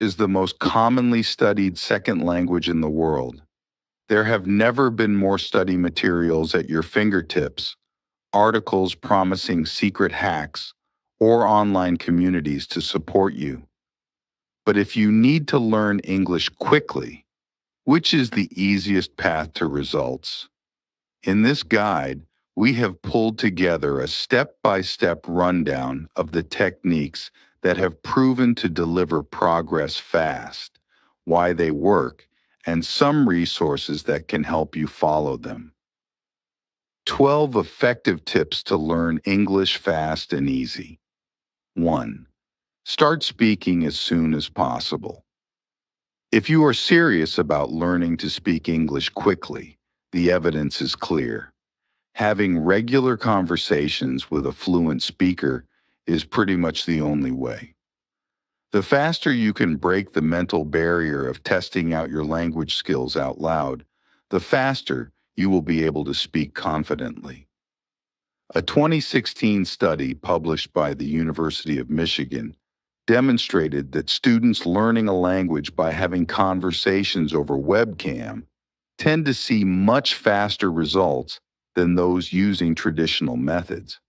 is the most commonly studied second language in the world. There have never been more study materials at your fingertips, articles promising secret hacks, or online communities to support you. But if you need to learn English quickly, which is the easiest path to results? In this guide, we have pulled together a step-by-step rundown of the techniques that have proven to deliver progress fast, why they work, and some resources that can help you follow them. 12 effective tips to learn English fast and easy. 1. Start speaking as soon as possible. If you are serious about learning to speak English quickly, the evidence is clear. Having regular conversations with a fluent speaker is pretty much the only way. The faster you can break the mental barrier of testing out your language skills out loud, the faster you will be able to speak confidently. A 2016 study published by the University of Michigan demonstrated that students learning a language by having conversations over webcam tend to see much faster results than those using traditional methods.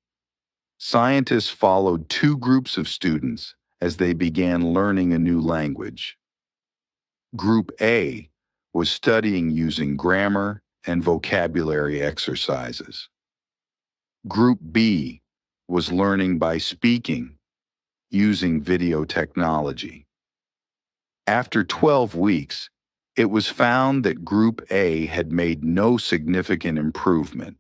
Scientists followed two groups of students as they began learning a new language. Group A was studying using grammar and vocabulary exercises. Group B was learning by speaking, using video technology. After 12 weeks, it was found that Group A had made no significant improvement,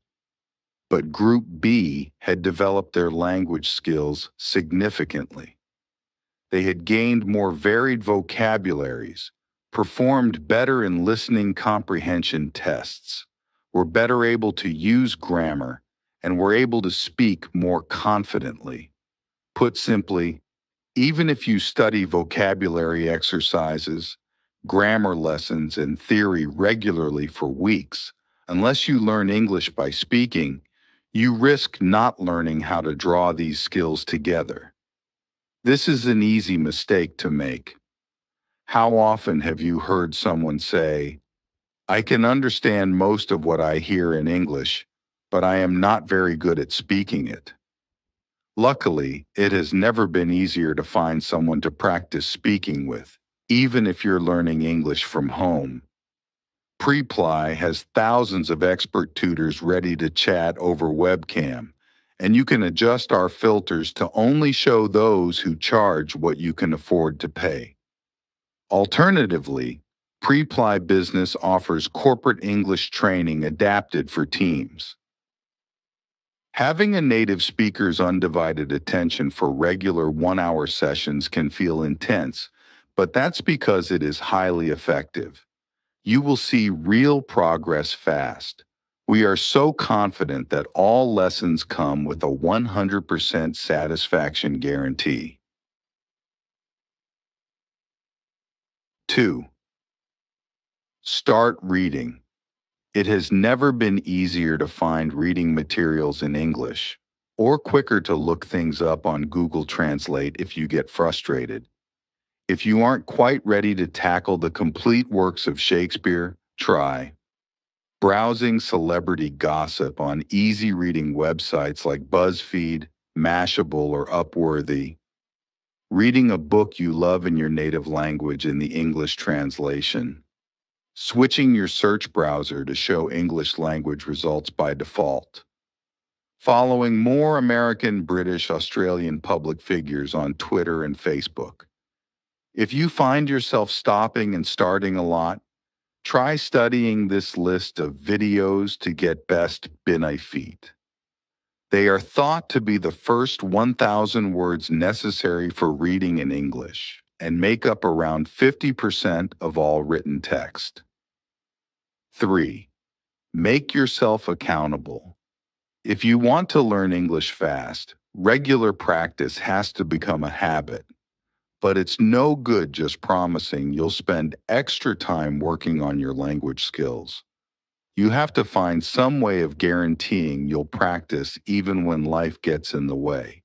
but Group B had developed their language skills significantly. They had gained more varied vocabularies, performed better in listening comprehension tests, were better able to use grammar, and were able to speak more confidently. Put simply, even if you study vocabulary exercises, grammar lessons, and theory regularly for weeks, unless you learn English by speaking, you risk not learning how to draw these skills together. This is an easy mistake to make. How often have you heard someone say, "I can understand most of what I hear in English, but I am not very good at speaking it"? Luckily, it has never been easier to find someone to practice speaking with, even if you're learning English from home. Preply has thousands of expert tutors ready to chat over webcam, and you can adjust our filters to only show those who charge what you can afford to pay. Alternatively, Preply Business offers corporate English training adapted for teams. Having a native speaker's undivided attention for regular one-hour sessions can feel intense, but that's because it is highly effective. You will see real progress fast. We are so confident that all lessons come with a 100% satisfaction guarantee. 2. Start reading. It has never been easier to find reading materials in English, or quicker to look things up on Google Translate if you get frustrated. If you aren't quite ready to tackle the complete works of Shakespeare, try browsing celebrity gossip on easy-reading websites like BuzzFeed, Mashable, or Upworthy, reading a book you love in your native language in the English translation, switching your search browser to show English language results by default, following more American, British, Australian public figures on Twitter and Facebook. If you find yourself stopping and starting a lot, try studying this list of videos to get best benefit. They are thought to be the first 1,000 words necessary for reading in English and make up around 50% of all written text. 3. Make yourself accountable. If you want to learn English fast, regular practice has to become a habit. But it's no good just promising you'll spend extra time working on your language skills. You have to find some way of guaranteeing you'll practice even when life gets in the way.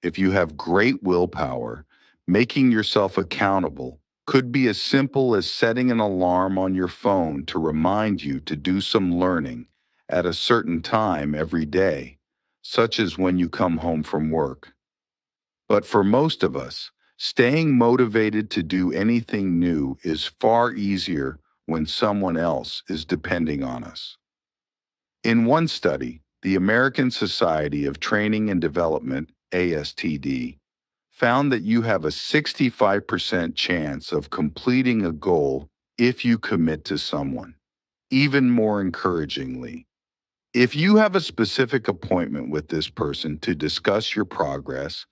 If you have great willpower, making yourself accountable Could be as simple as setting an alarm on your phone to remind you to do some learning at a certain time every day, such as when you come home from work. But for most of us, staying motivated to do anything new is far easier when someone else is depending on us. In one study, the American Society of Training and Development, ASTD, found that you have a 65% chance of completing a goal if you commit to someone. Even more encouragingly, if you have a specific appointment with this person to discuss your progress,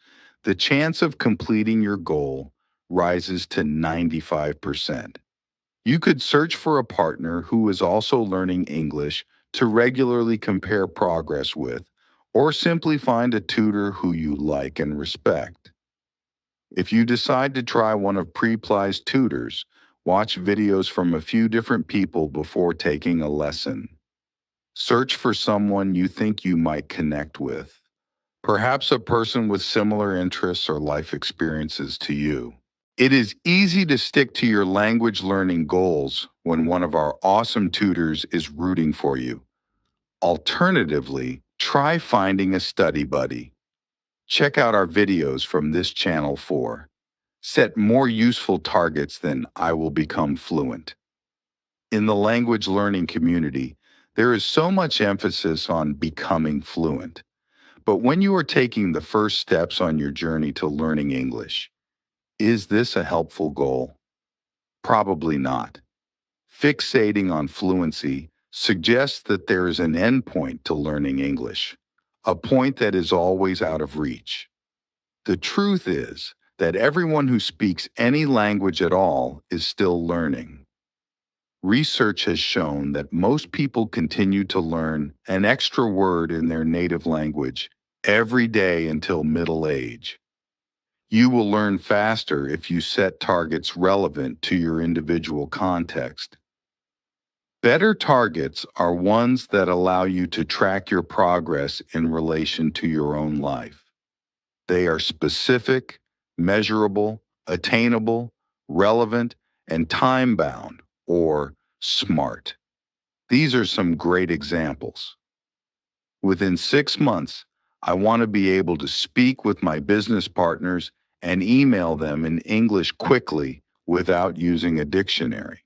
the chance of completing your goal rises to 95%. You could search for a partner who is also learning English to regularly compare progress with, or simply find a tutor who you like and respect. If you decide to try one of Preply's tutors, watch videos from a few different people before taking a lesson. Search for someone you think you might connect with, perhaps a person with similar interests or life experiences to you. It is easy to stick to your language learning goals when one of our awesome tutors is rooting for you. Alternatively, try finding a study buddy. Check out our videos from this channel for set more useful targets than I will become fluent. In the language learning community, there is so much emphasis on becoming fluent. But when you are taking the first steps on your journey to learning English, is this a helpful goal? Probably not. Fixating on fluency suggests that there is an endpoint to learning English, a point that is always out of reach. The truth is that everyone who speaks any language at all is still learning. Research has shown that most people continue to learn an extra word in their native language every day until middle age. You will learn faster if you set targets relevant to your individual context. Better targets are ones that allow you to track your progress in relation to your own life. They are specific, measurable, attainable, relevant, and time-bound, or SMART. These are some great examples. Within 6 months, I want to be able to speak with my business partners and email them in English quickly without using a dictionary.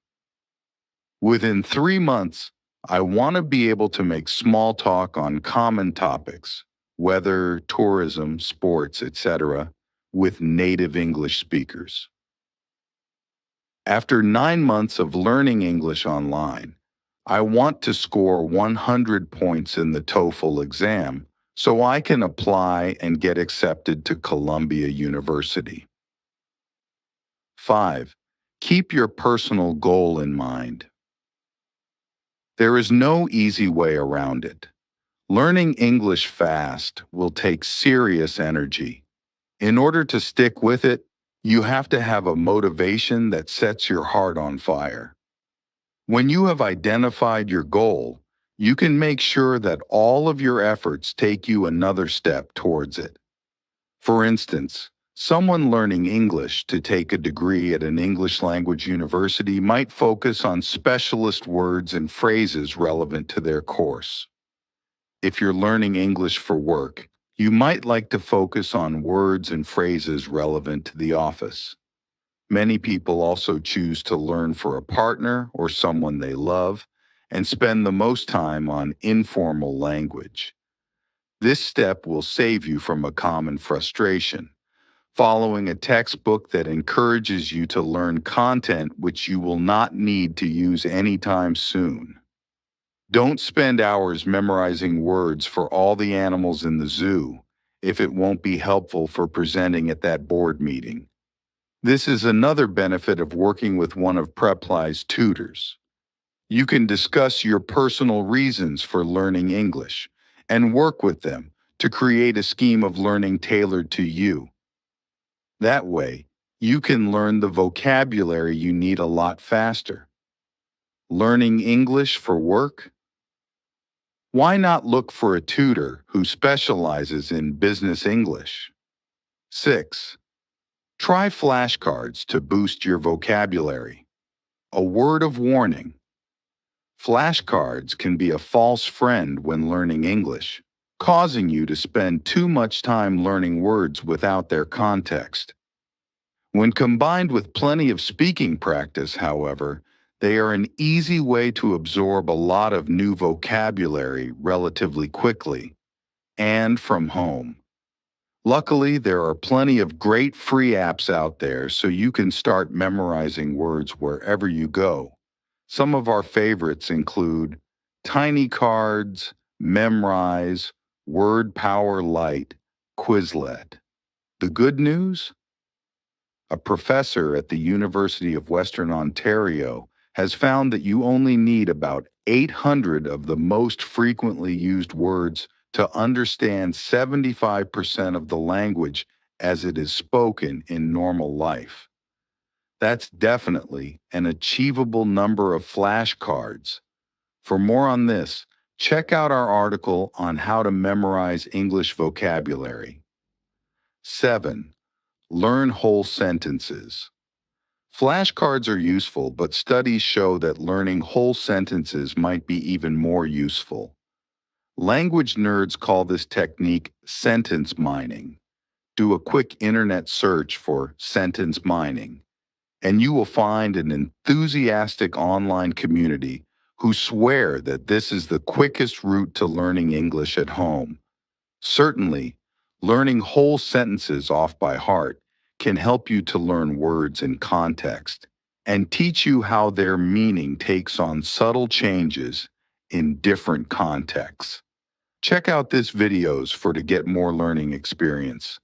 Within 3 months, I want to be able to make small talk on common topics, weather, tourism, sports, etc., with native English speakers. After 9 months of learning English online, I want to score 100 points in the TOEFL exam so I can apply and get accepted to Columbia University. 5. Keep your personal goal in mind. There is no easy way around it. Learning English fast will take serious energy. In order to stick with it, you have to have a motivation that sets your heart on fire. When you have identified your goal, you can make sure that all of your efforts take you another step towards it. For instance, someone learning English to take a degree at an English language university might focus on specialist words and phrases relevant to their course. If you're learning English for work, you might like to focus on words and phrases relevant to the office. Many people also choose to learn for a partner or someone they love and spend the most time on informal language. This step will save you from a common frustration, following a textbook that encourages you to learn content which you will not need to use anytime soon. Don't spend hours memorizing words for all the animals in the zoo if it won't be helpful for presenting at that board meeting. This is another benefit of working with one of Preply's tutors. You can discuss your personal reasons for learning English and work with them to create a scheme of learning tailored to you. That way, you can learn the vocabulary you need a lot faster. Learning English for work? Why not look for a tutor who specializes in business English? 6. Try flashcards to boost your vocabulary. A word of warning: flashcards can be a false friend when learning English, causing you to spend too much time learning words without their context. When combined with plenty of speaking practice, however, they are an easy way to absorb a lot of new vocabulary relatively quickly and from home. Luckily, there are plenty of great free apps out there so you can start memorizing words wherever you go. Some of our favorites include Tiny Cards, Memrise, Word Power Lite, Quizlet. The good news? A professor at the University of Western Ontario has found that you only need about 800 of the most frequently used words to understand 75% of the language as it is spoken in normal life. That's definitely an achievable number of flashcards. For more on this, check out our article on how to memorize English vocabulary. 7. Learn whole sentences. Flashcards are useful, but studies show that learning whole sentences might be even more useful. Language nerds call this technique sentence mining. Do a quick internet search for sentence mining, and you will find an enthusiastic online community who swear that this is the quickest route to learning English at home. Certainly, learning whole sentences off by heart can help you to learn words in context and teach you how their meaning takes on subtle changes in different contexts. Check out this videos for to get more learning experience.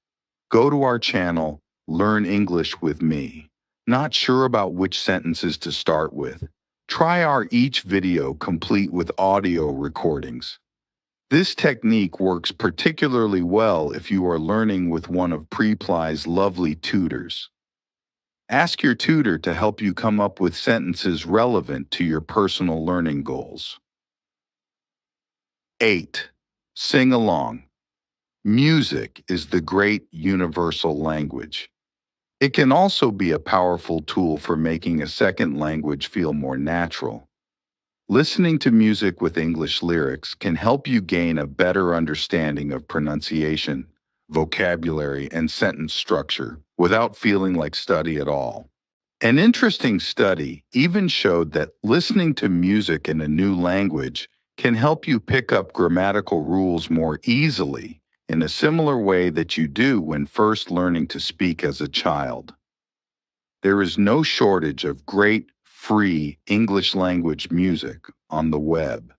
Go to our channel, Learn English with Me. Not sure about which sentences to start with? Try our each video complete with audio recordings. This technique works particularly well if you are learning with one of Preply's lovely tutors. Ask your tutor to help you come up with sentences relevant to your personal learning goals. 8. Sing along. Music is the great universal language. It can also be a powerful tool for making a second language feel more natural. Listening to music with English lyrics can help you gain a better understanding of pronunciation, vocabulary, and sentence structure without feeling like study at all. An interesting study even showed that listening to music in a new language can help you pick up grammatical rules more easily in a similar way that you do when first learning to speak as a child. There is no shortage of great, free English language music on the web.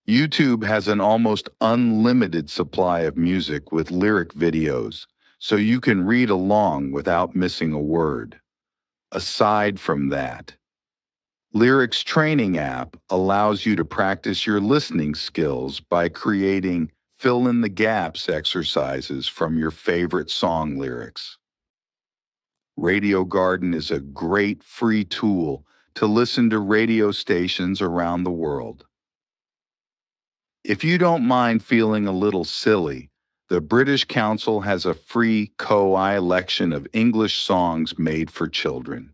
YouTube has an almost unlimited supply of music with lyric videos, so you can read along without missing a word. Aside from that, Lyrics Training app allows you to practice your listening skills by creating fill in the gaps exercises from your favorite song lyrics. Radio Garden is a great free tool to listen to radio stations around the world. If you don't mind feeling a little silly, the British Council has a free co-election of English songs made for children.